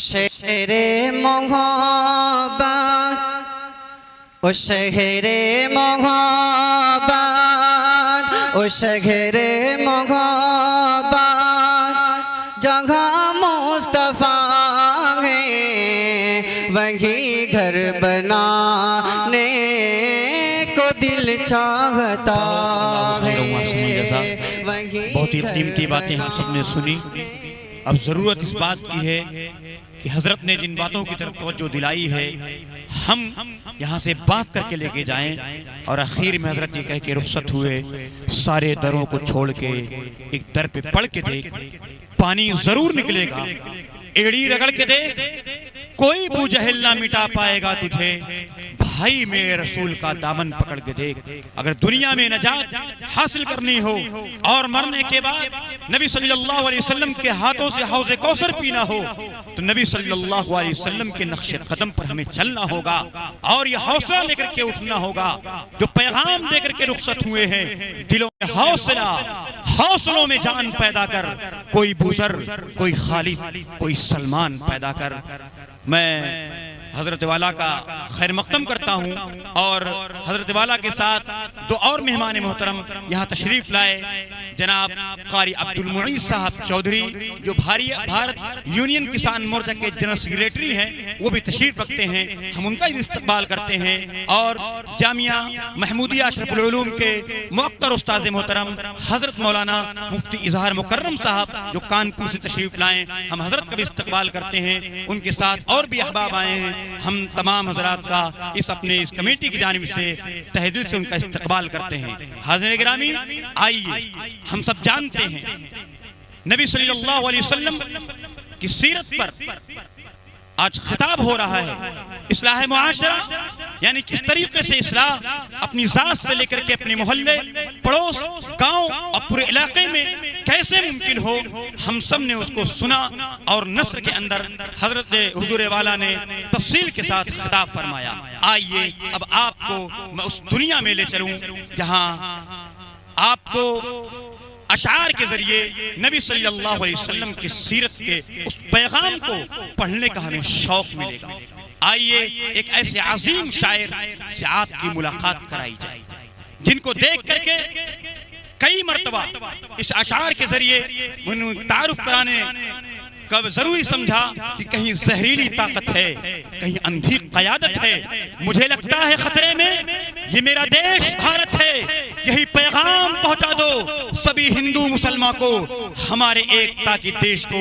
शहरे मोहब्बत, ओ शहरे मोहब्बत, ओ शहरे मोहब्बत, जगह मुस्तफा है वही घर बनाने को दिल चाहता है। बहुत ही कीमती बातें हम सब ने सुनी। अब ज़रूरत इस बात की है कि हज़रत ने जिन बातों की तरफ तवज्जो दिलाई है हम यहाँ से बात करके लेके जाएं। और आखिर में हज़रत ये कह के रुखसत हुए, सारे दरों को छोड़ के एक दर पे पढ़ के देख, पानी ज़रूर निकलेगा। एड़ी रगड़ के देख, कोई बूजहल ना मिटा पाएगा तुझे। भाई मेरे रसूल का दामन पकड़ के देख। अगर दुनिया में नजात हासिल करनी हो और मरने के बाद नबी सल्लल्लाहु अलैहि वसल्लम के हाथों से हौज़े कौसर पीना हो तो नबी सल्लल्लाहु अलैहि वसल्लम के नक्शे कदम पर हमें चलना होगा और यह हौसला लेकर के उठना होगा जो पैगाम देकर के रुखसत हुए हैं। दिलों में हौसला, हौसलों में जान पैदा कर, कोई बुजुर्ग, कोई खालिद, कोई सलमान पैदा कर। मैं हजरत वाला का खैर मकदम करता हूँ और हजरत वाला के साथ दो और मेहमान मोहतरम यहाँ तशरीफ लाए। जनाब कारी अब्दुल मुईज़ साहब चौधरी जो भारत यूनियन किसान मोर्चा के जनरल सेक्रेटरी हैं, वो भी तशरीफ रखते हैं। हम उनका भी इस्तकबाल करते हैं। और जामिया महमूदिया अशरफुल उलूम के मुअक्कर उस्ताद मोहतरम हजरत मौलाना मुफ्ती इजहार मुकर्रम साहब जो कानपुर से तशरीफ लाएँ, हम हजरत का भी इस्तकबाल करते हैं। उनके साथ और भी अहबाब आए हैं। हम तमाम हजरात का इस कमेटी की जानिब से तहे दिल से उनका इस्तकबाल करते हैं। हाज़िर गिरामी, आइए, हम सब जानते हैं नबी सल्लल्लाहु अलैहि वसल्लम की सीरत पर आज खिताब हो रहा है। इस्लाह मुआशरा यानी किस तरीके से इस्लाह अपनी जात से लेकर के अपने मोहल्ले, पड़ोस, गांव और पूरे इलाके में कैसे मुमकिन हो, हम सब ने उसको सुना और नस्र के अंदर हजरत हुजूर वाला ने तफसील के साथ खिताब फरमाया। आइए अब आपको मैं उस दुनिया में ले चलूं जहां आपको अशार के जरिए नबी सल्लल्लाहु अलैहि वसल्लम की सीरत के उस पैगाम को पढ़ने का हमें शौक मिलेगा। आइए एक ऐसे अजीम शायर से आपकी मुलाकात कराई जाए जिनको देख करके कई मर्तबा इस अशार के जरिए तारुफ कराने कब जरूरी समझा कि कहीं जहरीली ताकत है, कहीं अंधी कयादत है। मुझे लगता है खतरे में ये मेरा देश भारत है। यही पैगाम पहुंचा दो सभी हिंदू मुसलमान को, हमारे एकता की देश को।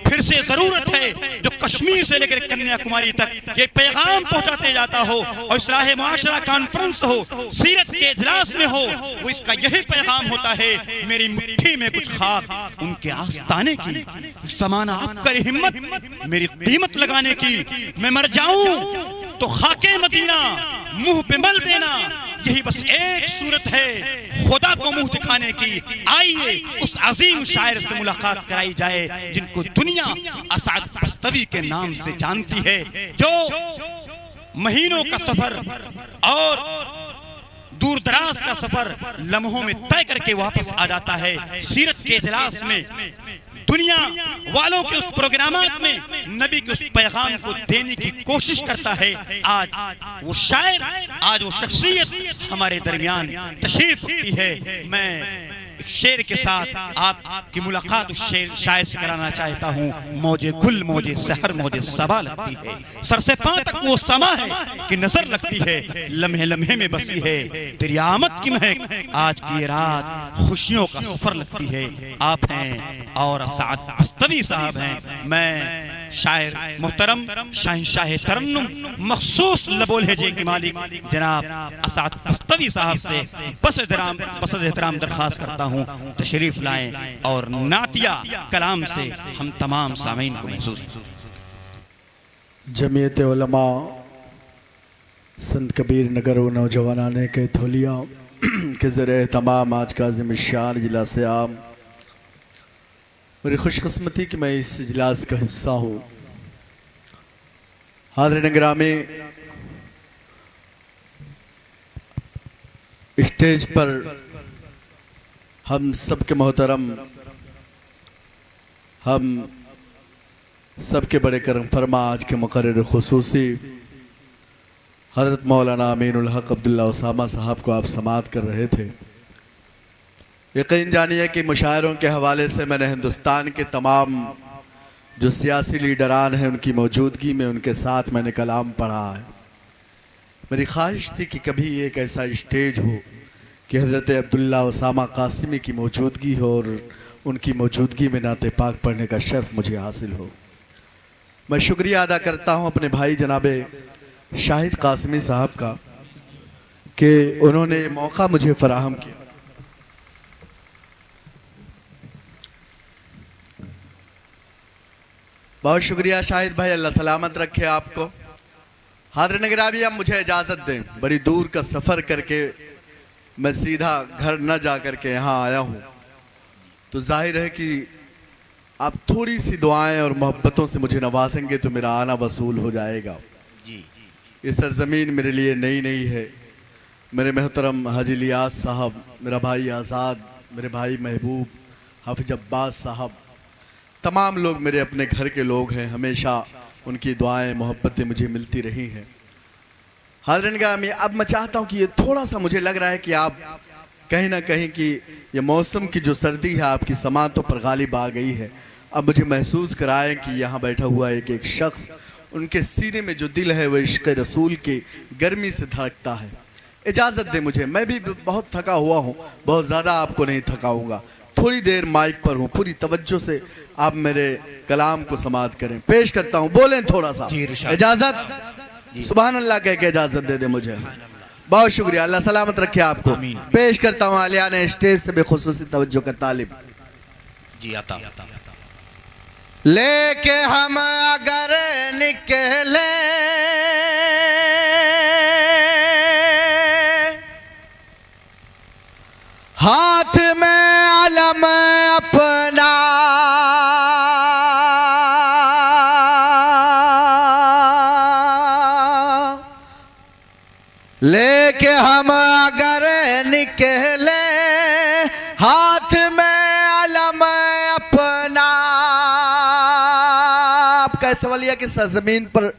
फिर से जरूरत है जो कश्मीर से लेकर कन्याकुमारी तक ये पैगाम पहुंचाते जाता हो और इस्लाह मुआशरा कॉन्फ्रेंस हो, सीरत के इजलास में हो, वो इसका यही पैगाम होता है। मेरी मुट्ठी में कुछ खाक उनके आस्ताने की, समाना कर हिम्मत मेरी कीमत लगाने की। मैं मर जाऊं तो खाके मदीना मुंह पे मल देना, यही बस एक सूरत है खुदा को मुंह दिखाने की। आइए उस अजीम शायर से मुलाकात कराई जाए जिनको दुनिया असाद बस्तवी के नाम से जानती है, जो महीनों का सफर और दूर दराज का सफर लम्हों में तय करके वापस आ जाता है। सीरत के इजलास में दुनिया वालों के उस प्रोग्रामात में नबी के उस पैगाम को देने की कोशिश करता है। आज वो शायर, आज वो शख्सियत हमारे दरमियान तशरीफ रखती है। मैं एक शेर के साथ आपकी मुलाकात उस शायर से कराना चाहता हूँ। मौजे गुल, मौजे सहर, मौजे सबा लगती है, सर से पांव तक वो समा है कि नजर लगती है, लम्हे लम्हे में बसी है तेरी आमद की महक, आज की रात खुशियों का सफर लगती है। आप हैं और असाद बस्तवी साहब हैं। मैं शायर मोहतरम शहंशाह तरन्नुम मखसूस लबो लहजे के मालिक जनाब असाद बस्तवी साहब से बस एहतराम दरख्वास्त करता हूँ तशरीफ लाएं और नातिया कलाम से हम तमाम सामीन को महसूस। जमीयत उलमा संत कबीर नगर व नौजवानाने के थोलिया के ज़रिए तमाम आज का ज़िम्मेशान इजलास आम, मेरी खुशकिस्मती कि मैं इस इजलास का हिस्सा हूँ। हाज़िरीन गिरामी, स्टेज पर हम सबके मोहतरम हम सबके बड़े करम फरमा आज के मुकर्रर खुसूसी हज़रत मौलाना अमीनुल हक अब्दुल्ला उसामा साहब को आप समाअत कर रहे थे। यकीन जानिए कि मुशायरों के हवाले से मैंने हिंदुस्तान के तमाम जो सियासी लीडरान हैं उनकी मौजूदगी में उनके साथ मैंने कलाम पढ़ा है। मेरी ख्वाहिश थी कि कभी एक ऐसा स्टेज हो कि हज़रत अब्दुल्ला उसामा कासिमी की मौजूदगी हो और उनकी मौजूदगी में नाते पाक पढ़ने का शर्फ मुझे हासिल हो। मैं शुक्रिया अदा करता हूँ अपने भाई जनाबे शाहिद कासिमी साहब का कि उन्होंने ये मौका मुझे फराहम किया। बहुत शुक्रिया शाहिद भाई, अल्लाह सलामत रखे आपको। हाज़िर निगरानी, अब मुझे इजाज़त दें, बड़ी दूर का सफ़र करके मैं सीधा घर न जा कर के यहाँ आया हूँ, तो जाहिर है कि आप थोड़ी सी दुआएं और मोहब्बतों से मुझे नवाजेंगे तो मेरा आना वसूल हो जाएगा। जी ये सरजमीन मेरे लिए नई नई है। मेरे मोहतरम हाजी लियास साहब, मेरा भाई आज़ाद, मेरे भाई महबूब, हाफिज अब्बास साहब, तमाम लोग मेरे अपने घर के लोग हैं। हमेशा उनकी दुआएं मोहब्बतें मुझे मिलती रही हैं। हाज़िरीन गिरामी, अब मैं चाहता हूँ कि ये थोड़ा सा मुझे लग रहा है कि आप कहीं ना कहीं कि ये मौसम की जो सर्दी है आपकी समातों पर गालिब आ गई है। अब मुझे महसूस कराएं कि यहाँ बैठा हुआ एक शख्स, उनके सीने में जो दिल है वह इश्क़ रसूल की गर्मी से धड़कता है। इजाज़त दे मुझे, मैं भी बहुत थका हुआ हूँ, बहुत ज़्यादा आपको नहीं थकाऊँगा। थोड़ी देर माइक पर हूँ, पूरी तवज्जो से आप मेरे कलाम को समाअत करें। पेश करता हूँ, बोलें थोड़ा सा, इजाज़त, सुभान अल्लाह कह के इजाज़त दे दे मुझे। बहुत शुक्रिया, अल्लाह सलामत रखे आपको। पेश करता हूँ आलिया ने स्टेज से बेखुसूसी तवज्जो का तालिब। जी आता लेके हम अगर निकले हाथ में अलम अपना, लेके हम अगर निकले हाथ में अलम अपना। आपका तवलिया की सरजमीन पर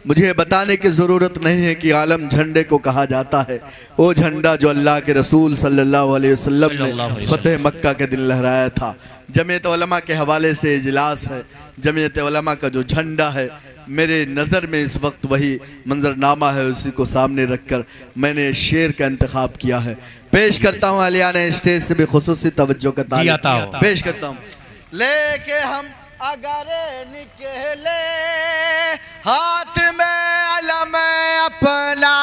मुझे बताने की ज़रूरत नहीं है कि आलम झंडे को कहा जाता है। वो झंडा जो अल्लाह के रसूल सल्लल्लाहु अलैहि वसल्लम ने फतेह मक्का के दिन लहराया था। जमीयत उलमा के हवाले से इजलास है। जमीयत उलमा का जो झंडा है, मेरे नज़र में इस वक्त वही मंजरनामा है, उसी को सामने रखकर मैंने शेर का इंतखाब किया है। पेश करता हूँ आलिया ने स्टेज से भी खुसूसी तवज्जो का तालिब। पेश करता हूँ, लेके हम अगर निकले हाथ में अलम अपना,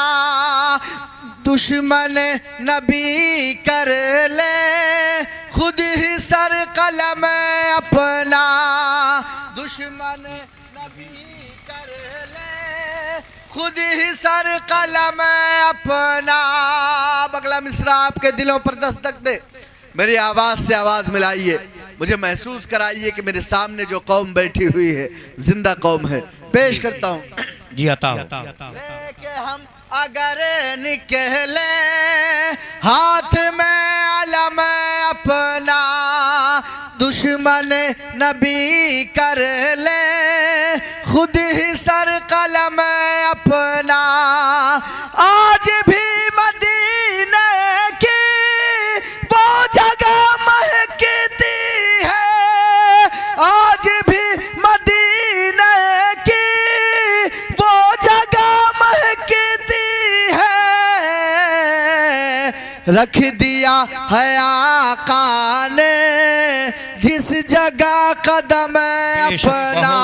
दुश्मन नबी कर ले खुद ही सर कलम अपना, दुश्मन नबी कर ले खुद ही सर कलम अपना। अगला मिसरा आपके दिलों पर दस्तक दे, मेरी आवाज़ से आवाज़ मिलाइए, मुझे महसूस कराइए कि मेरे सामने जो कौम बैठी हुई है जिंदा कौम है। पेश करता हूँ, जी आता लेके हम अगर निकले हाथ में अलम अपना, दुश्मन नबी कर ले खुद ही सर कलम अपना। आज भी मदीने की वो जगह महकती है, आज भी मदीने की वो जगह महकती है, रख दिया है आका ने जिस जगह कदम अपना,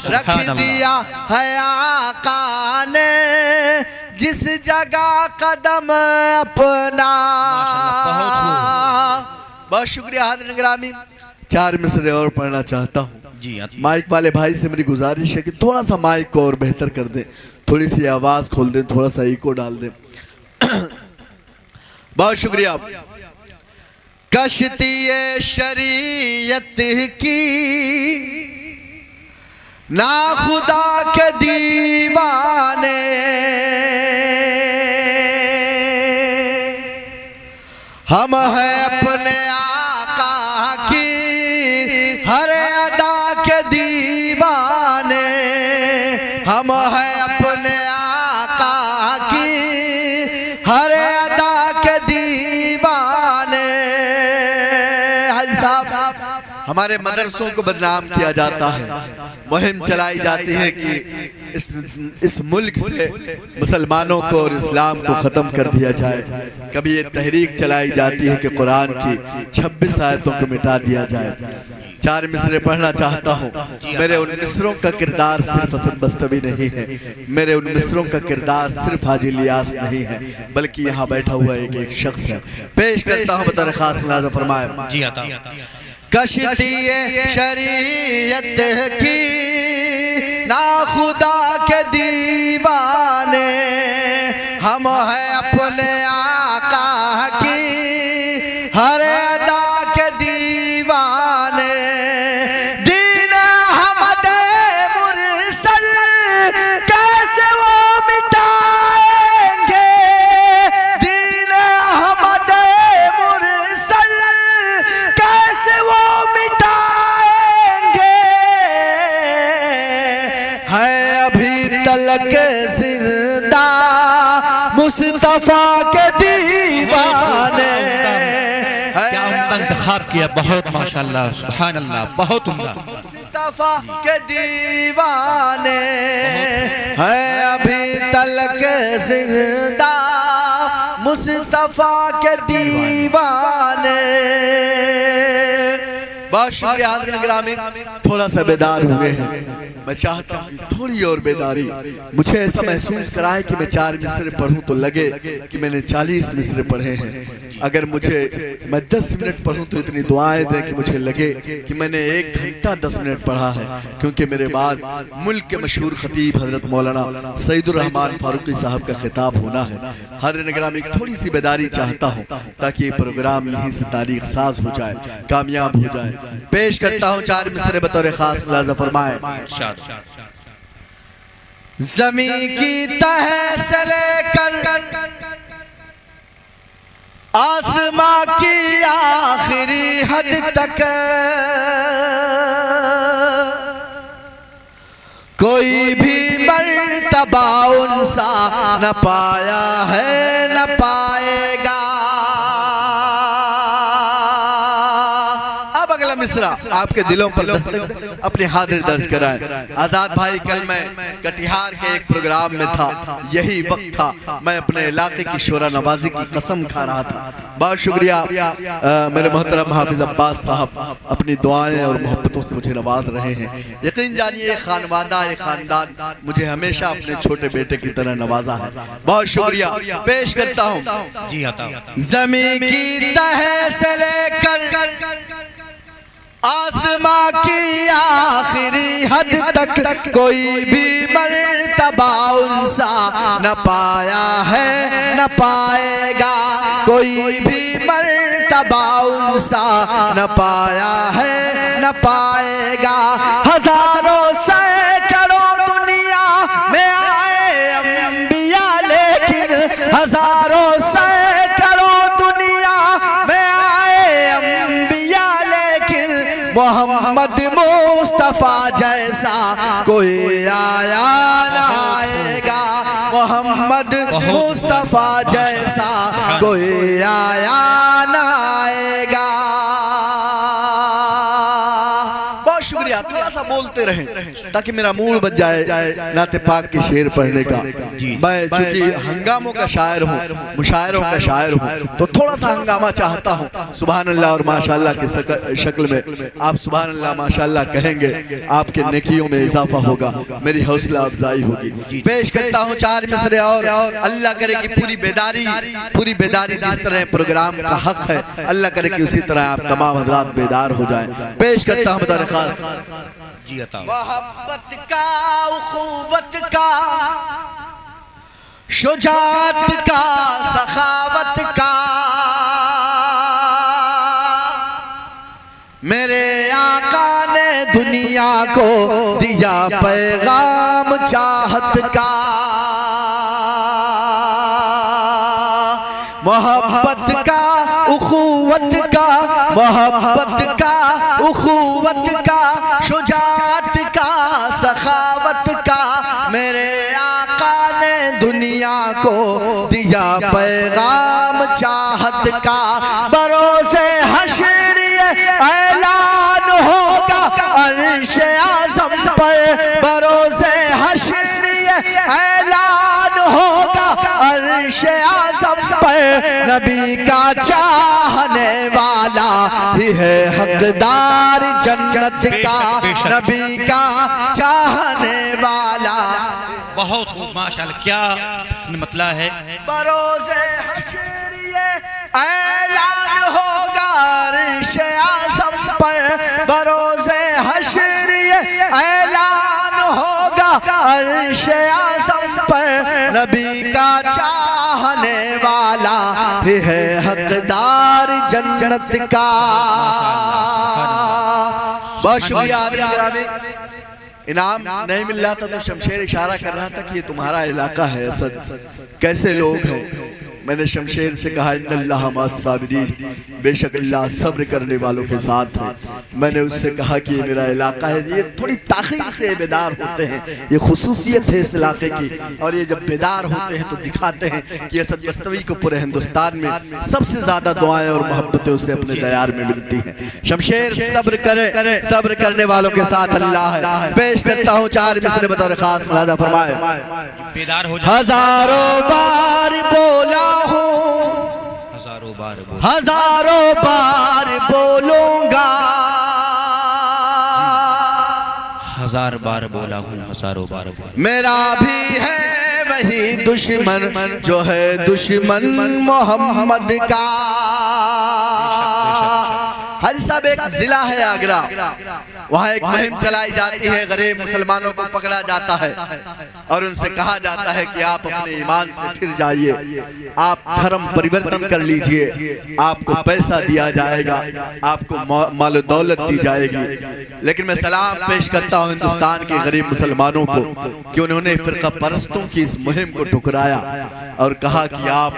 रख दिया है आका ने जिस जगह कदम अपना। बहुत शुक्रिया हाज़िर गिरामी। 4 मिसरे और पढ़ना चाहता हूँ। जी माइक वाले भाई से मेरी गुजारिश है कि थोड़ा सा माइक को और बेहतर कर दें, थोड़ी सी आवाज़ खोल दें, थोड़ा सा इको डाल दें। बहुत शुक्रिया। कश्ती शरीयत की ना खुदा के दीवाने, हम हैं अपने आका की हर अदा के दीवाने। हम हैं अपने आका की हर अदा के दीवाने। हाजी साहब, हमारे मदरसों को बदनाम किया जाता है, मुहिम चलाई जाती है कि इस मुल्क से मुसलमानों को और इस्लाम को ख़त्म कर दिया जाए। कभी ये तहरीक चलाई जाती है कि कुरान की 26 आयतों को मिटा दिया जाए। 4 मिसरे पढ़ना चाहता हूँ। मेरे उन मिसरों का किरदार सिर्फ हसन बस्तवी नहीं है, मेरे उन मिसरों का किरदार सिर्फ हाजी इलियास नहीं है, बल्कि यहाँ बैठा हुआ एक शख्स है। पेश करता हूँ बतौर खास मुलाज़ा फरमाए। कश्ती शरीयत की ना खुदा के दीवाने, हम हैं अपने आका की हर अदा के दीवाने। दीन अहमद मुरसल कैसे वो मिटाएंगे, दीन अहमद मुरसल कैसे वो मिटाएंगे। है अभी तलक जिंदा मुस्तफा के दीवाने। क्या उनका इंतखाब किया, बहुत माशाल्लाह, सुभान अल्लाह, बहुत उम्दा। मुस्तफा के दीवाने है अभी तलक जिंदा मुस्तफा के दीवाने। बहुत शुक्रिया हाज़रीन गिरामी, थोड़ा सा बेदार हुए हैं। मैं चाहता हूँ कि थोड़ी और बेदारी मुझे ऐसा महसूस कराए कि मैं 4 मिसरे पढ़ूं तो लगे कि मैंने 40 मिसरे पढ़े हैं। अगर मैं 10 मिनट पढ़ूं तो इतनी दुआएं दें कि मुझे लगे कि मैंने 1 घंटा 10 मिनट पढ़ा है, क्योंकि मेरे बाद मुल्क के मशहूर खतीब हजरत मौलाना सईदुर रहमान फारूकी साहब का खिताब होना है। हाज़रीन गिरामी, थोड़ी सी बेदारी चाहता हूँ ताकि ये प्रोग्राम यहीं से तारीख साज हो जाए, कामयाब हो जाए। पेश करता हूँ 4 मिसरे बतौर खास मुलाज़ा फरमाए। ज़मीं की तह से लेकर आसमां की आखिरी हद तक कोई भी मर्तबा उनसा न पाया है न पाएगा। अब अगला मिसरा आपके दिलों पर दस्तक अपने हाजिर दर्ज कराएं। आजाद भाई, कल मैं कटिहार के एक प्रोग्राम में था, यही वक्त था मैं अपने इलाके की शोरा नवाजी की कसम खा रहा था। बहुत शुक्रिया मेरे मोहतरम हाफिज अब्बास साहब, अपनी दुआएं और मोहब्बतों से मुझे नवाज रहे हैं। यकीन जानिए खानवादा खानदान मुझे हमेशा अपने छोटे बेटे की तरह नवाजा है। बहुत शुक्रिया। पेश करता हूँ, ज़मीं की तह से लेकर आसमां की आखिरी हद तक कोई भी मर्तबा उनसा न पाया है न पाएगा। कोई भी मर्तबा उनसा न पाया है न पाएगा। हजारों सैकड़ों दुनिया में आए अंबिया, लेकिन हजारों सैकड़ों दुनिया में आए अंबिया, मोहम्मद मुस्तफा जैसा कोई आया न आएगा। मोहम्मद मुस्तफा जैसा कोई आया न आएगा। बहुत शुक्रिया। थोड़ा सा बोलते रहे ताकि मेरा मूड बच जाए नाते पाक के शेर पढ़ने का। मैं चूंकि हंगामों का शायर हूँ, मुशायरों का शायर हूँ, तो थोड़ा सा हंगामा चाहता हूँ। सुभान अल्लाह और माशाअल्लाह की शक्ल में आप सुभान अल्लाह माशाअल्लाह कहेंगे, आपके नेकियों में इजाफा होगा, मेरी हौसला अफजाई होगी। पेश करता हूँ 4 मिसरे और अल्लाह करे कि पूरी बेदारी जिस तरह प्रोग्राम का हक है, अल्लाह करे कि उसी तरह आप तमाम हज़रात बेदार हो जाएं। पेश करता हूँ बतौर खास, मोहब्बत का, उखुवत का, शुजाअत का, सखावत का, मेरे आका ने दुनिया को दिया पैगाम चाहत का। मोहब्बत का, उखुवत का, मोहब्बत का, उखुवत का, शुजाअत का, सखावत का, मेरे आका ने दुनिया को दिया पैगाम चाहत का। बरोज़े हश्र ये ऐलान होगा अर्श आज़म पर, बरोज़े हश्र ये ऐलान होगा अर्श आज़म पर। नबी का चाहने वाला ही है हकदार जन्नत का, नबी का चाहने वाला। बहुत खूब माशाअल्लाह, क्या मतलब है। बरोज़े हश्र ये ऐलान होगा अर्श आज़म पर, बरोज़े हश्र ये ऐलान होगा अर्श आज़म पर। नबी का चाहने वाला ही है हकदार जन्नत का। बहुत शुक्रिया आदम गिरामी। इनाम नहीं मिल रहा था तो शमशेर इशारा कर रहा था कि ये तुम्हारा इलाका है असद, कैसे लोग हैं। मैंने शमशेर से कहा इन्नल्लाह मअस-साबिरीन, बेशक अल्लाह सब्र करने वालों के साथ है। मैंने उससे कहा कि ये मेरा इलाका है। ये थोड़ी ताख़ीर से बेदार होते हैं, ये खुसूसियत है इस इलाके की। और ये जब बेदार होते हैं तो दिखाते हैं कि असद बस्तवी को पूरे हिंदुस्तान में सबसे ज़्यादा दुआएं और मोहब्बतें उसे अपने दयार में मिलती हैं। शमशेर सब्र करे, सब्र करने वालों के साथ अल्लाह है। पेश करता हूँ 4 मिसरे बतौर खास मुलादा फरमाए। बेदार हो हजारों बार बोला हूँ, हजारों बार बोलूंगा, हजार बार बोला हूँ, हजारों बार बोला। मेरा भी है वही दुश्मन जो है दुश्मन मोहम्मद का। हाजी साहब, एक जिला है आगरा, वहाँ एक मुहिम चलाई जाती है, गरीब मुसलमानों को पकड़ा जाता है और उनसे कहा जाता है कि आप अपने ईमान से फिर जाइए, आप धर्म परिवर्तन कर लीजिए, आपको पैसा दिया जाएगा, आपको माल दौलत दी जाएगी। लेकिन मैं सलाम पेश करता हूँ हिंदुस्तान के गरीब मुसलमानों को कि उन्होंने फिरका परस्तों की इस मुहिम को ठुकराया और कहा कि आप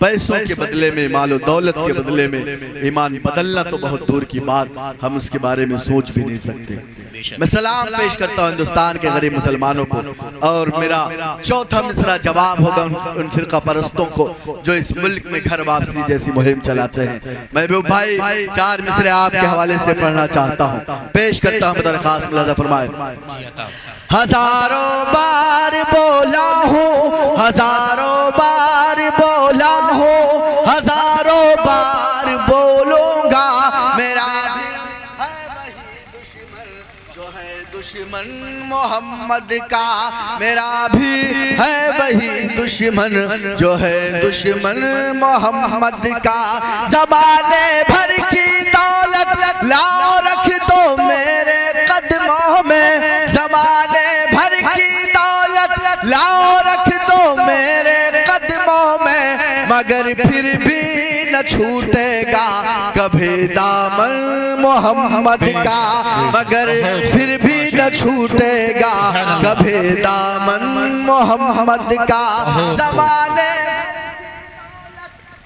पैसों के बदले में, माल दौलत के बदले में ईमान बदलना तो बहुत दूर की बात, हम उसके बारे में सोच भी नहीं सकते। मैं सलाम पेश करता हूँ हिंदुस्तान के गरीब मुसलमानों को। और मेरा चौथा मिसरा जवाब होगा उन फिरका परस्तों को जो इस मुल्क में घर वापसी जैसी मुहिम चलाते हैं। महबूब भाई 4 मिसरे आपके हवाले से पढ़ना चाहता हूँ, पेश करता हूँ दरखास्त मुलाजा फरमाए। हजारों बार बोला हूँ, हजारों बार बोला हूँ, हजारों बार बोलूंगा, मेरा भी है वही दुश्मन जो है दुश्मन मोहम्मद का। मेरा भी है वही दुश्मन जो है दुश्मन मोहम्मद का। ज़माने भर की दौलत लाओ रख दो मेरे कदमों में, ज़माने भर की दौलत लाओ रख दो मेरे कदमों में, मगर फिर भी न छूटेगा कभी दामन मोहम्मद का, मगर फिर भी न छूटेगा कभी दामन मोहम्मद का। ज़माने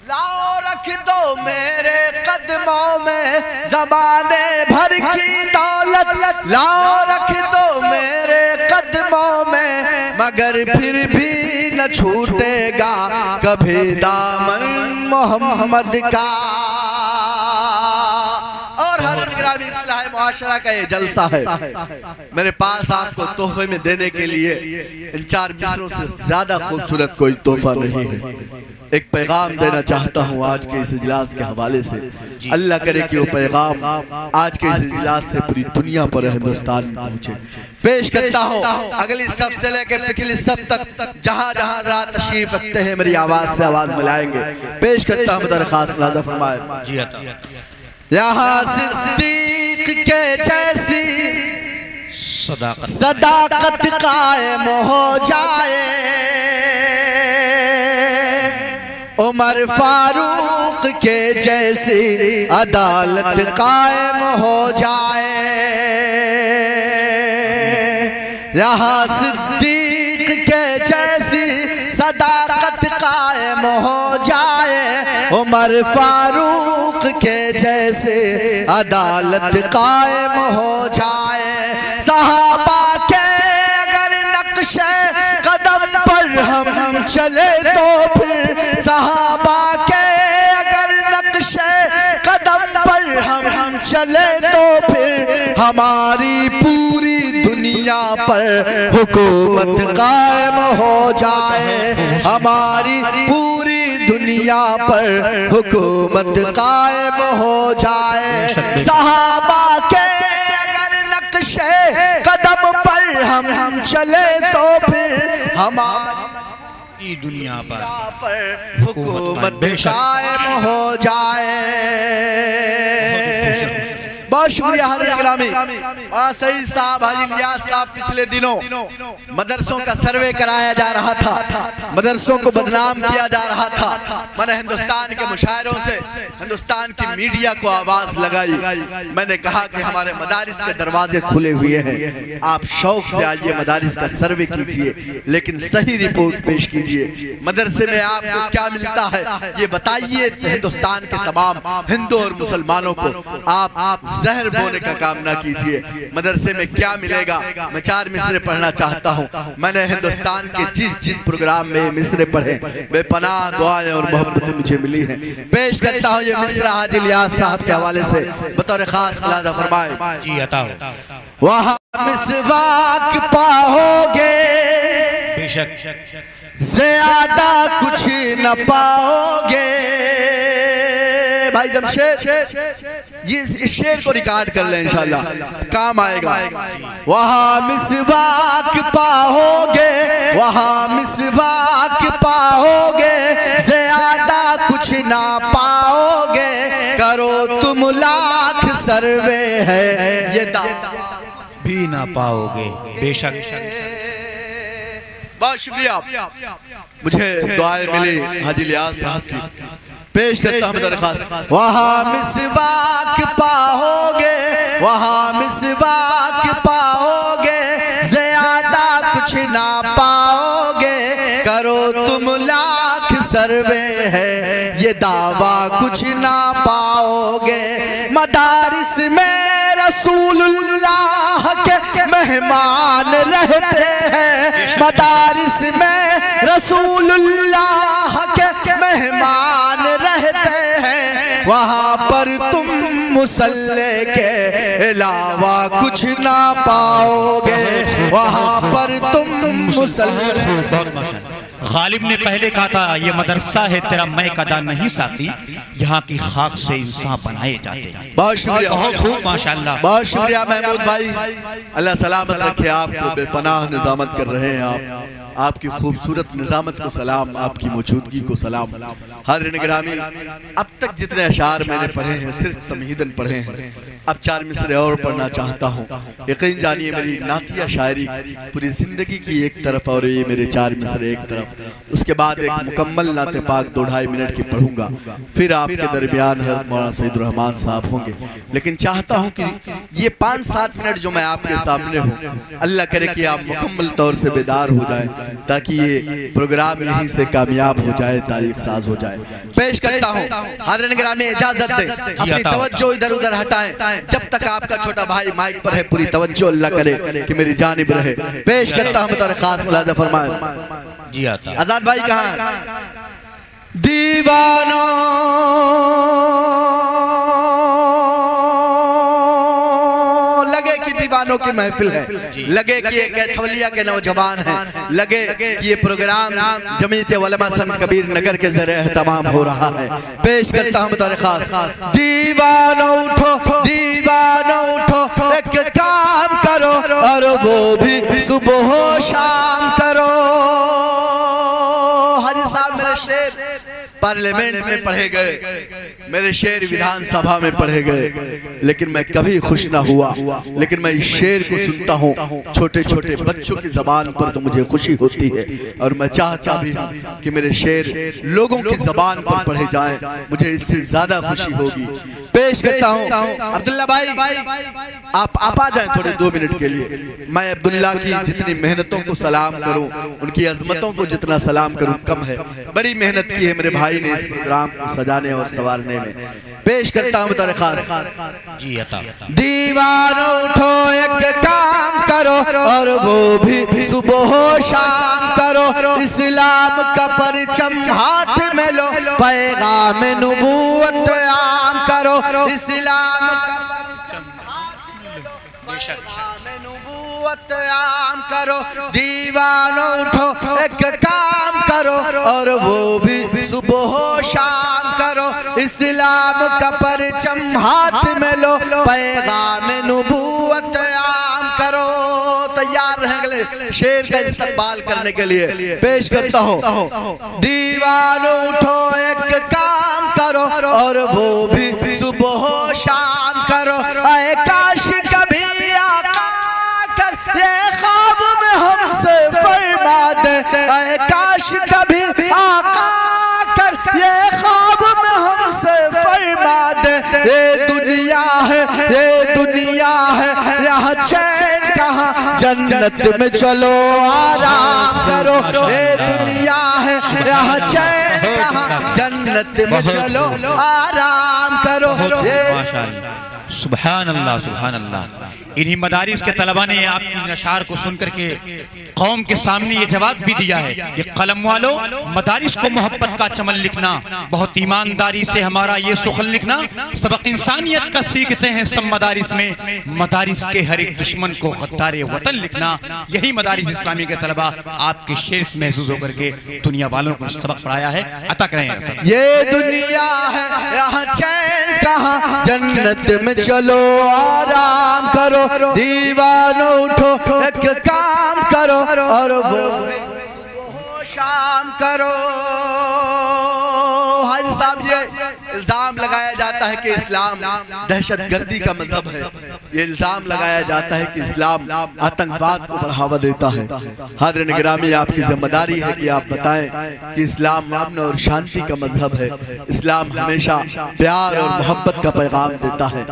लाओ रख दो मेरे कदमों में, ज़माने भर की दौलत लाओ रख दो मेरे कदमों में, मगर फिर भी न छूटेगा कभी दामन मोहम्मद का। और हज़रत गिरामी इस्लाह मुआशरा का ये जलसा है। मेरे पास आपको तोहफे में देने के लिए इन 4 मिसरों से ज्यादा खूबसूरत कोई तोहफा नहीं है। एक पैगाम देना चाहता हूँ आज के इस इजलास के हवाले से। अल्लाह करे कि वो पैगाम आज के इस इजलास से पूरी दुनिया पर हिंदुस्तान में पहुँचे। पेश करता हूँ अगली सफ से लेकर पिछली सफ तक जहाँ जहाँ जहाँ तशरीफ रखते हैं मेरी आवाज से आवाज मिलाएंगे। पेश करता हूँ दरखास्त मुलाजा फरमाए। यहाँ सिद्दीक के जैसी सदाकत कायम हो जाए, उमर फारूक के जैसी अदालत कायम हो जाए, यहाँ सिद्दीक के जैसी सदाकत कायम हो जाए, उमर फारूक के जैसे अदालत कायम हो जाए। सहाबा के अगर नक्शे चले तो फिर सहाबा के अगर नक्शे कदम पर हम चले तो फिर हमारी पूरी दुनिया पर हुकूमत कायम हो जाए, हमारी पूरी दुनिया पर हुकूमत कायम हो जाए। सहाबा के अगर नक्शे कदम पर हम चले तो फिर हमारी दुनिया पर हुकूमत कायम हो जाए। बहुत शुक्रिया हाज़िर गिरामी। सईद साहब, हाजी इलियास साहब, पिछले दिनों मदरसों का सर्वे कराया जा रहा था, मदरसों को बदनाम किया जा रहा था। मैंने हिंदुस्तान के मुशायरों से हिंदुस्तान की मीडिया को आवाज लगाई। मैंने कहा कि हमारे मदारिस के दरवाजे खुले हुए हैं, आप शौक से आइए, मदारिस का सर्वे कीजिए, लेकिन सही रिपोर्ट पेश कीजिए। मदरसे में आपको क्या मिलता है ये बताइए हिंदुस्तान के तमाम हिंदू और मुसलमानों को। आप जहर बोने का काम ना कीजिए। मदरसे में क्या मिलेगा, मैं 4 मिसरे पढ़ना चाहता हूँ। मैंने हिंदुस्तान के जिस प्रोग्राम में मिसरे पढ़े, बेपनाह दुआएं और मोहब्बतें मुझे मिली हैं। पेश करता हूँ ये मिसरा हाजी इलियास साहब के हवाले से, बतौर खास मुलाजा फरमाए। जी अता वहाँ मिसवाक पाओगे, बेशक ज्यादा कुछ न पाओगे। भाई जमशेद ये इस शेर को रिकॉर्ड कर ले, इंशाल्लाह काम आएगा। वहाँ मिसवाक पाओगे, वहाँ मिसवाक पाओगे, ज्यादा कुछ ना पाओगे। करो तुम लाख सर्वे है ये भी ना पाओगे। बेशक बहुत शुक्रिया, मुझे दुआएं मिली हाजी इलियास साहब की। पेश करता हूं दरखास्त। वहाँ मिसवाक पाओगे, वहाँ मिसवाक पाओगे, ज्यादा कुछ ना पाओगे। करो तुम लाख सर्वे है ये दावा कुछ ना पाओगे। मदारिस में रसूलुल्लाह के मेहमान रहते हैं, मदारिस में रसूलुल्लाह के मेहमान रहते हैं। वहाँ पर तुम मुसल्ले के अलावा कुछ ना पाओगे, वहाँ पर तुम मुसल्ले। बहुत माशाअल्लाह। गालिब ने पहले कहा था ये मदरसा है तेरा मैं कदा नहीं साथी, यहाँ की खाक से इंसान बनाए जाते हैं। बहुत शुक्रिया, बहुत खूब माशाअल्लाह। बहुत शुक्रिया महमूद भाई, अल्लाह सलामत रखे आपको, बेपनाह निजामत कर रहे हैं आप। आपकी खूबसूरत निजामत को सलाम, आपकी मौजूदगी को सलाम। हाज़िरीन गिरामी, अब तक जितने अशार मैंने पढ़े हैं सिर्फ तमहीदन पढ़े हैं, अब 4 मिसरे और पढ़ना चाहता हूँ। यकीन जानिए मेरी नातिया शायरी पूरी जिंदगी की एक तरफ और ये मेरे 4 मिसरे एक तरफ। उसके बाद एक मुकम्मल नाते पाक 2-2.5 मिनट की पढ़ूंगा, फिर आपके दरमियान हज़रत मौलाना सईद रहमान साहब होंगे। लेकिन चाहता हूँ कि ये 5-7 मिनट जो मैं आपके सामने हूँ, अल्लाह करे कि आप मुकम्मल तौर से बेदार हो जाए, ताकि ये प्रोग्राम यहीं से कामयाब हो जाए, तारीख साज हो जाए। पेश करता हूँ हाज़िरीन गिरामी, इजाजत दे, अपनी तवज्जो इधर उधर हटाएं। जब तक आपका छोटा भाई माइक पर है पूरी तवज्जो अल्लाह करे कि मेरी जानिब रहे। पेश करता हूँ बतौर खास मुलाजा फरमाए। जी आता। आजाद भाई कहाँ है? दीवानों लगे कि दीवानों की महफिल है, लगे कि ये कैथोलिया के नौजवान हैं, लगे कि ये प्रोग्राम जमीयत उलमा संत कबीर नगर के जरिए एहतमाम हो रहा है। पेश करता हूँ बतौर खास। दीवानों उठो, दीवानों उठो, एक काम करो और वो भी सुबह शाम करो। हाजी साहब मेरे शेर पार्लियामेंट में पढ़े गए, मेरे शेर विधानसभा में पढ़े गए, लेकिन मैं कभी खुश ना हुआ। लेकिन मैं इस शेर को सुनता हूँ छोटे छोटे बच्चों की जबान पर तो मुझे खुशी होती है, और मैं चाहता भी हूँ कि मेरे शेर लोगों की जबान पर पढ़े जाएं, मुझे इससे ज्यादा खुशी होगी। पेश करता हूँ अब्दुल्ला भाई, आप आ जाएं थोड़े 2 मिनट के लिए। मैं अब्दुल्ला की जितनी मेहनतों को सलाम करूँ, उनकी अजमतों को जितना सलाम करूँ कम है। बड़ी मेहनत की है मेरे भाई ने इस प्रोग्राम को सजाने और संवारने में। में। पेश करता हूँ बतौर खास। जी अता। दीवानो उठो एक काम करो और वो भी सुबह हो शाम करो, इस्लाम का परचम हाथ में लो, पैगाम नबूवत आम करो, इस्लाम का परचम हाथ में लो, पैगाम नबूवत आम करो। दीवानो उठो एक काम करो और वो भी सुबह हो शाम करो, इस्लाम का परचम हाथ में लो, पैगाम नबूवत आम करो। तैयार रहें अगले शेर का इस्तकबाल करने के लिए। पेश करता हूँ। दीवानो उठो एक काम करो और वो भी सुबह हो शाम करो, आए काश कभी आका कर ये ख्वाब में हमसे फरमा दे, आए काश कभी आका कर ये ख्वाब में हमसे फरमा दे। ये दुनिया है, ये दुनिया है, यहाँ चैन कहाँ, जन्नत में चलो आराम करो। ये दुनिया है, यहाँ चैन कहाँ, जन्नत में चलो आराम करो। सुभान अल्लाह, सुभान अल्लाह। इन्हीं मदारिस के तलबा ने आपकी नशार को सुन करके कौम के सामने ये जवाब भी दिया है कि कलम वालों, मदारिस को मोहब्बत का चमन लिखना, बहुत ईमानदारी से हमारा ये सुखल लिखना, सबक इंसानियत का सीखते हैं सब मदारिस में, मदारिस के हर एक दुश्मन को गद्दारे वतन लिखना। यही मदारिस इस्लामी के तलबा आपके शेर से महसूस होकर के दुनिया वालों को सबक पढ़ाया है। अता करें। ये दुनिया है, यहाँ चैन कहाँ, जन्नत में चलो आराम करो। दीवानो उठो एक काम करो और वो सुबह शाम करो। हाजी साहब, ये इल्जाम लगाया जाता है कि इस्लाम दहशतगर्दी का मजहब है, ये इल्जाम लगाया जाता है कि इस्लाम आतंकवाद को बढ़ावा देता है। हाज़िरीन गिरामी, आपकी जिम्मेदारी है कि आप बताएं कि इस्लाम अमन और शांति का मजहब है, इस्लाम हमेशा प्यार और मोहब्बत का पैगाम देता है।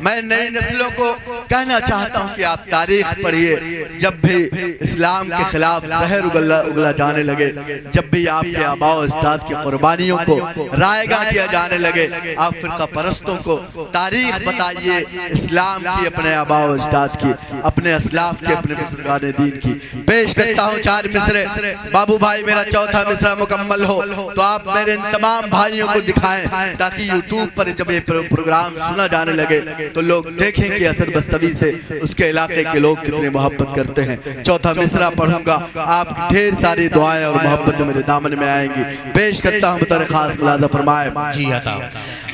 मैं नई नस्लों को कहना चाहता हूं कि आप तारीख पढ़िए। जब भी इस्लाम के खिलाफ जहर उगला जाने लगे, जब भी आपके आबा और अजदाद की कुर्बानियों को रायगा किया जाने लगे, आप फिरका परस्तों को तारीख बताइए इस्लाम की, अपने आबा और अजदाद की, अपने असलाफ की, अपने बुजुर्गान दीन की। पेश करता हूँ 4 मिसरे। बाबू भाई, मेरा चौथा मिसरा मुकम्मल हो तो आप मेरे इन तमाम भाइयों को दिखाएं, ताकि यूट्यूब पर जब ये प्रोग्राम सुना जाने लगे तो लोग देखें कि असद बस्तवी से उसके इलाके के लोग कितने मोहब्बत करते हैं। चौथा मिसरा पढ़ूंगा, आप ढेर सारी दुआएं और मोहब्बत मेरे दामन में आएंगी। पेश करता हूँ बतौर खास, मुलाज़ा फरमाए।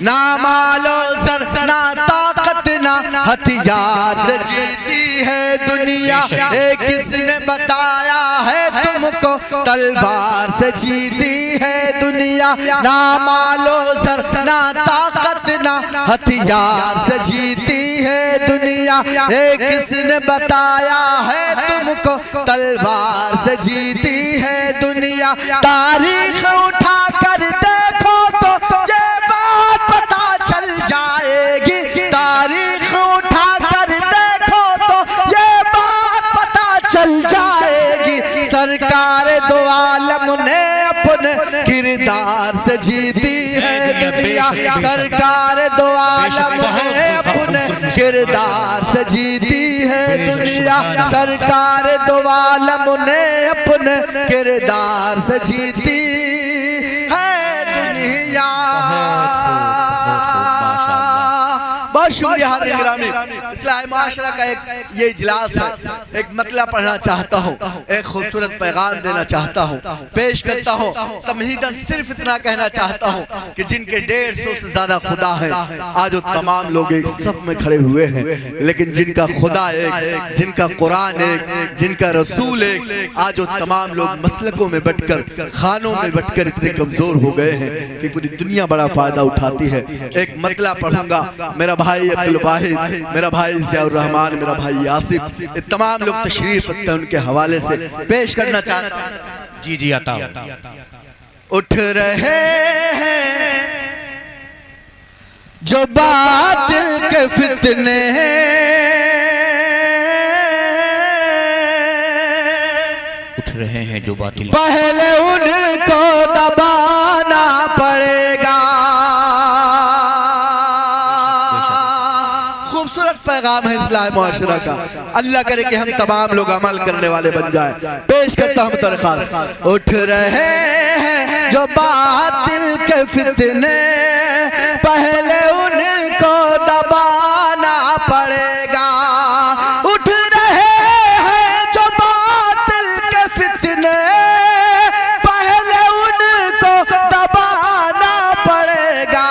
ना मालो सर, ना ताकत, ना हथियार से जीती है दुनिया, किसने बताया है तुमको, तलवार से जीती है दुनिया। ना मालो सर, ना ताकत, ना हथियार से जीती है दुनिया, किसने बताया है तुमको, तलवार से जीती है दुनिया। तारीख उठा कर देखो तो ये बात पता चल जाएगी, तारीख उठा कर देखो तो ये बात पता चल जाएगी। सरकार दो आलम ने अपने किरदार से जीती है दुनिया, सरकार दो आलम ने अपने किरदार से जीती है दुनिया, सरकार दो आलम ने अपने किरदार से जीती है दुनिया। बहुत शुक्रिया हाज़िरीन गिरामी। इस्लाही माशरा का एक ये इजलास है, एक मतला पढ़ना चाहता हूँ, एक खूबसूरत पैगाम देना चाहता हूँ। पेश करता हूँ तमहीदन सिर्फ इतना कहना चाहता हूँ कि जिनके 150 से ज्यादा खुदा है, आज वो तमाम लोग एक सफ में खड़े हुए हैं, लेकिन जिनका खुदा एक, जिनका कुरान एक, जिनका रसूल एक, आज वो तमाम लोग मसलकों में बटकर, खानों में बटकर इतने कमजोर हो गए हैं कि पूरी दुनिया बड़ा फायदा उठाती है। एक मतला पढ़ूंगा, मेरा भाई अब्दुल वाहिद, मेरा भाई ज़ियाउर रहमान, मेरा भाई आसिफ, ये तमाम लोग तशरीफ रखते हैं, उनके हवाले से पेश करना चाहता हूं। जी जी आता। उठ रहे हैं जो बातिल के फितने, उठ रहे हैं जो बातिल, पहले उनको दबाना पड़ेगा। पैगाम है इस्लाह मुआशरा का। अल्लाह करे कि हम तमाम लोग अमल करने वाले बन जाएं। पेश करता हूं दरख्वास्त। उठ रहे हैं जो बातिल के फितने, पहले उनको दबाना पड़ेगा। उठ रहे हैं जो बातिल के फितने, पहले उनको दबाना पड़ेगा।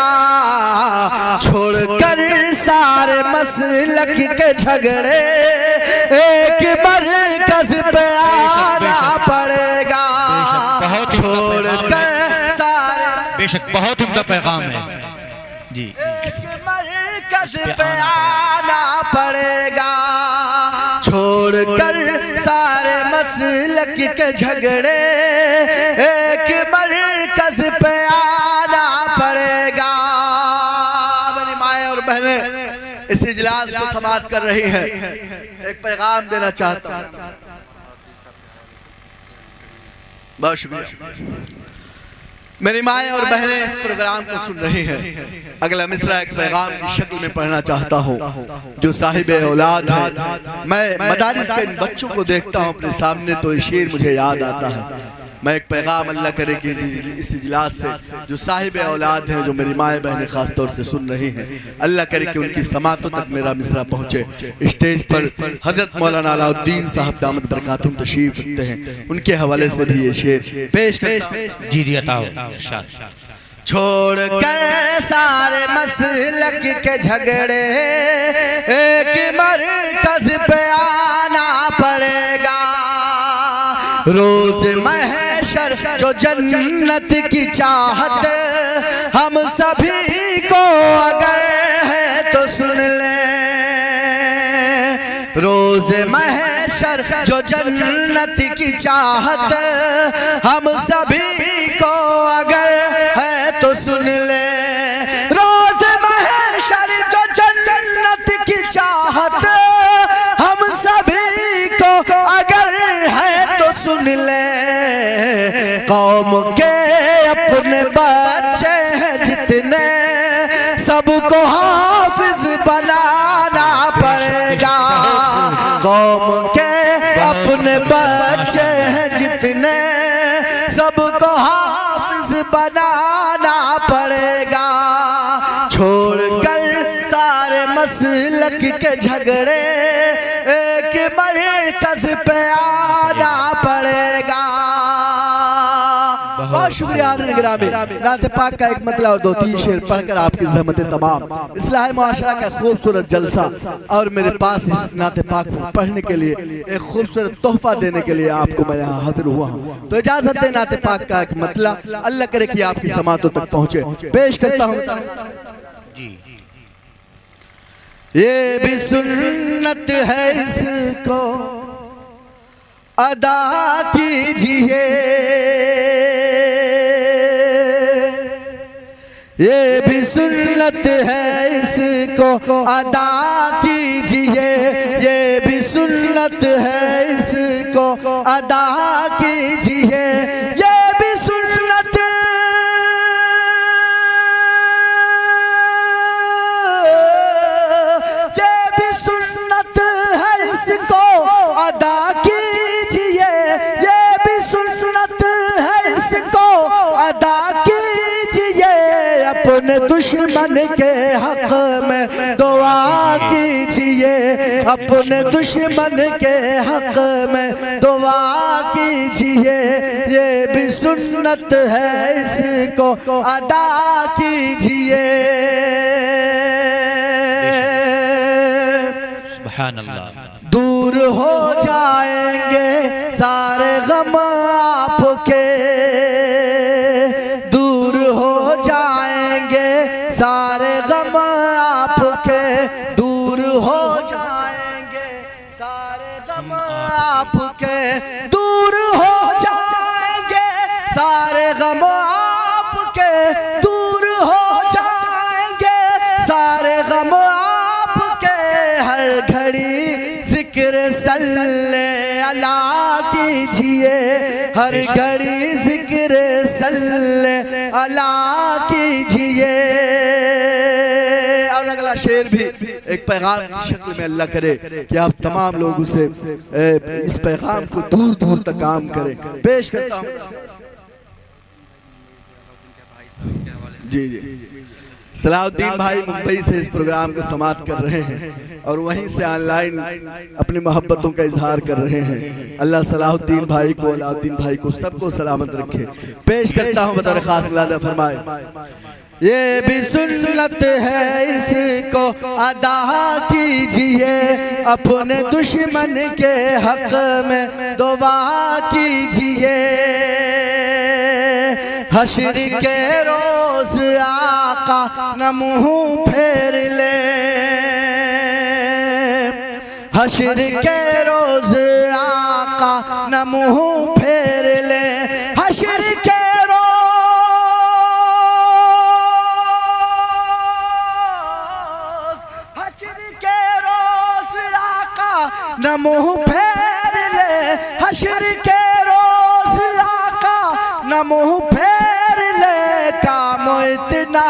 छोड़कर सारे मसलक के झगड़े, एक मरकज पे आना पड़ेगा। छोड़कर सारे, बेशक बहुत उम्दा पैगाम है जी। एक मरकज पे आना पड़ेगा। छोड़कर सारे मसलक के झगड़े, एक मरकज पे आना पड़ेगा। मेरी माएँ और बहनें इस इजलास को समाप्त कर रही हैं। एक पैगाम देना चाहता हूँ। बहुत शुक्रिया। मेरी माएँ और बहनें इस प्रोग्राम को सुन रही हैं। अगला मिसरा एक पैगाम की शक्ल में पढ़ना चाहता हूँ जो साहिब औलाद है। मैं मदारिस के इन बच्चों को देखता हूँ अपने सामने तो ये शेर मुझे याद आता है। मैं एक पैगाम अल्लाह करे कि इस इजलास से जो साहिब औलाद हैं, जो मेरी माएँ बहनें खास तौर से सुन रही हैं, अल्लाह करे कि उनकी समातों तक मेरा मिसरा पहुँचे। स्टेज पर हजरत मौलाना अलाउद्दीन साहब दामद बरकातुहुम तशरीफ रखते हैं, उनके हवाले से भी ये शेर पेश करता हूं। जी जी अता छोड़ कर सारे मसलक के झगड़े, एक मरकज पे आना पड़ेगा। रोज महशर जो जन्नत की चाहत हम सभी को अगर है तो सुन ले। रोज महशर जो जन्नत की चाहत हम सभी को अगर है तो सुन ले। रोज महशर जो जन्नत की चाहत हम सभी को अगर है तो सुन ले। कौम के अपने बच्चे हैं जितने, सबको हाफिज बनाना पड़ेगा। कौम के अपने बच्चे हैं जितने, सबको हाफिज बनाना पड़ेगा। छोड़कर सारे मसलक के झगड़े, एक मरकज पे आना पड़ेगा। बहुत शुक्रिया हाज़िर गिरामी। नाते पाक का एक मतलब और दो तीन शेर पढ़कर आपकी ज़हमतें तमाम। इस्लाह मुआशरा का खूबसूरत जलसा और मेरे पास इस नाते पाक को पढ़ने के लिए एक खूबसूरत तोहफा देने के लिए आपको मैं यहाँ हाजिर हुआ हूँ। तो इजाज़त दें नाते पाक का एक मतलब, अल्लाह करे कि आपकी समातों तक पहुँचे। पेश करता हूँ जी। ये भी सुन्नत है इसको अदा कीजिए, ये भी सुन्नत है इसको अदा कीजिए। ये भी सुन्नत है इसको अदा कीजिए। ये भी सुन्नत, ये भी सुन्नत है इसको अदा कीजिए। ये भी सुन्नत है इसको अदा कीजिए। अपने दुश्मन के हक में दुआ कीजिए। अपने दुश्मन के हक में दुआ कीजिए। ये भी सुन्नत है इसको अदा कीजिए। सुभान अल्लाह। दूर हो जाएंगे सारे गम आपके, दूर हो जाएंगे सारे गम आपके, दूर हो जाएंगे सारे गम आपके, दूर हो जाएंगे सारे गम आपके, दूर हो जाएंगे सारे गम आपके। हर घड़ी जिक्र सल्ले अला कीजिए, हर घड़ी जिक्र सल्ले अला कीजिए। और अगला शेर शेर भी एक पैगाम की शक्ल में अल्लाह करे कि आप तमाम लोग उसे इस पैगाम को दूर दूर तक काम करें। पेश करता हूँ जी जी सलाउद्दीन भाई मुंबई से इस प्रोग्राम को समाप्त कर रहे हैं और वहीं से ऑनलाइन अपनी मोहब्बतों का इजहार कर रहे हैं। अल्लाह सलाउद्दीन भाई को, अलाउद्दीन भाई को, सबको सलामत रखे। पेश करता हूँ बतौर खास मुलाज़ा फरमाए, ये भी सुन्नत है इसको अदा कीजिए, अपने दुश्मन के हक में दुआ कीजिए, हश्र के रोज आका न मुँह फेर ले, हश्र के रोज आका न मुँह फेर ले, हश्र के न मुँह फेर ले, हश्र के रोज आका न मुँह फेर ले, काम इतना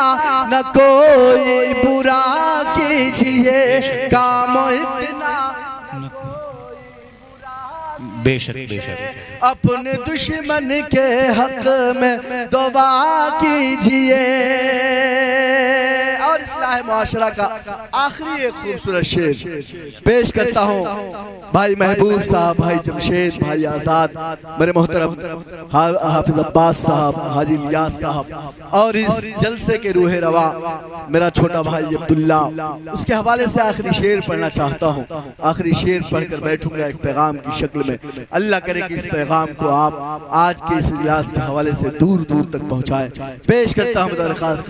न कोई बुरा कीजिए, काम इतना बेशक बेशक अपने दुश्मन के हक में दुआ कीजिए। और इस्लाह मुआशरा का आखिरी एक खूबसूरत शेर पेश करता हूँ भाई महबूब साहब, भाई जमशेद, भाई आज़ाद, मेरे मोहतरम हाफिज अब्बास साहब, हाजी इलियास साहब और इस जलसे के रूह रवा मेरा छोटा भाई अब्दुल्ला, उसके हवाले से आखिरी शेर पढ़ना चाहता हूँ। आखिरी शेर पढ़कर बैठूंगा एक पैगाम की शक्ल में। अल्लाह करे कि इस पैगाम को आप आज के इस इजलास के हवाले से दूर दूर तक पहुँचाएं। पेश करता हूँ बतौर खास,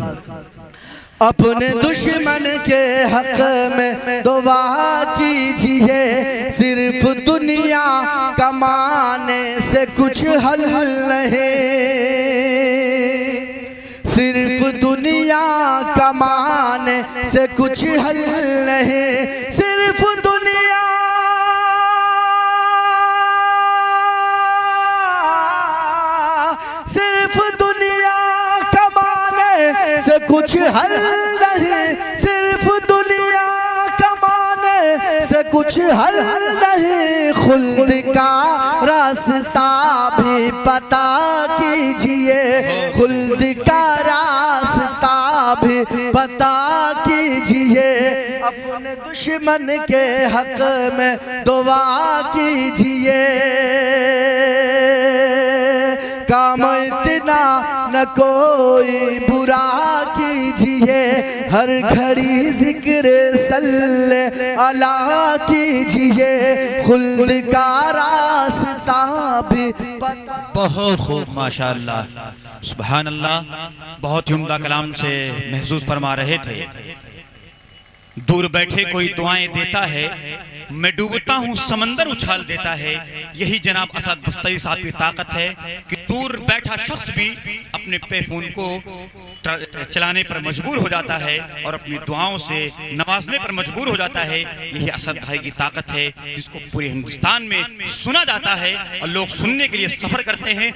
अपने दुश्मन के हक में दुआ कीजिए, सिर्फ दुनिया कमाने से कुछ हल नहीं, सिर्फ दुनिया कमाने से कुछ हल नहीं, सिर्फ दुनिया से कुछ हल नहीं, सिर्फ दुनिया कमाने से कुछ हल नहीं, खुल्द का रास्ता भी पता कीजिए, खुल्द का रास्ता भी पता कीजिए, अपने दुश्मन के हक में दुआ कीजिए, काम इतना न कोई बुरा कीजिए, हर घड़ी जिक्र सल्ले अला कीजिए, खुल्द का रास्ता भी पता। बहुत खूब माशाअल्लाह, सुभान अल्लाह। बहुत ही उम्दा कलाम से महसूस फरमा रहे थे। दूर बैठे कोई दुआएं देता है, मैं डूबता हूँ समंदर उछाल देता है। यही जनाब असद बस्तई साहब की ताकत है कि दूर बैठा शख्स भी अपने पे फोन को चलाने पर मजबूर हो जाता है और अपनी दुआओं से नवाजने पर मजबूर हो जाता है। यही असद भाई की ताकत है जिसको पूरे हिंदुस्तान में सुना जाता है और लोग सुनने के लिए सफर करते हैं।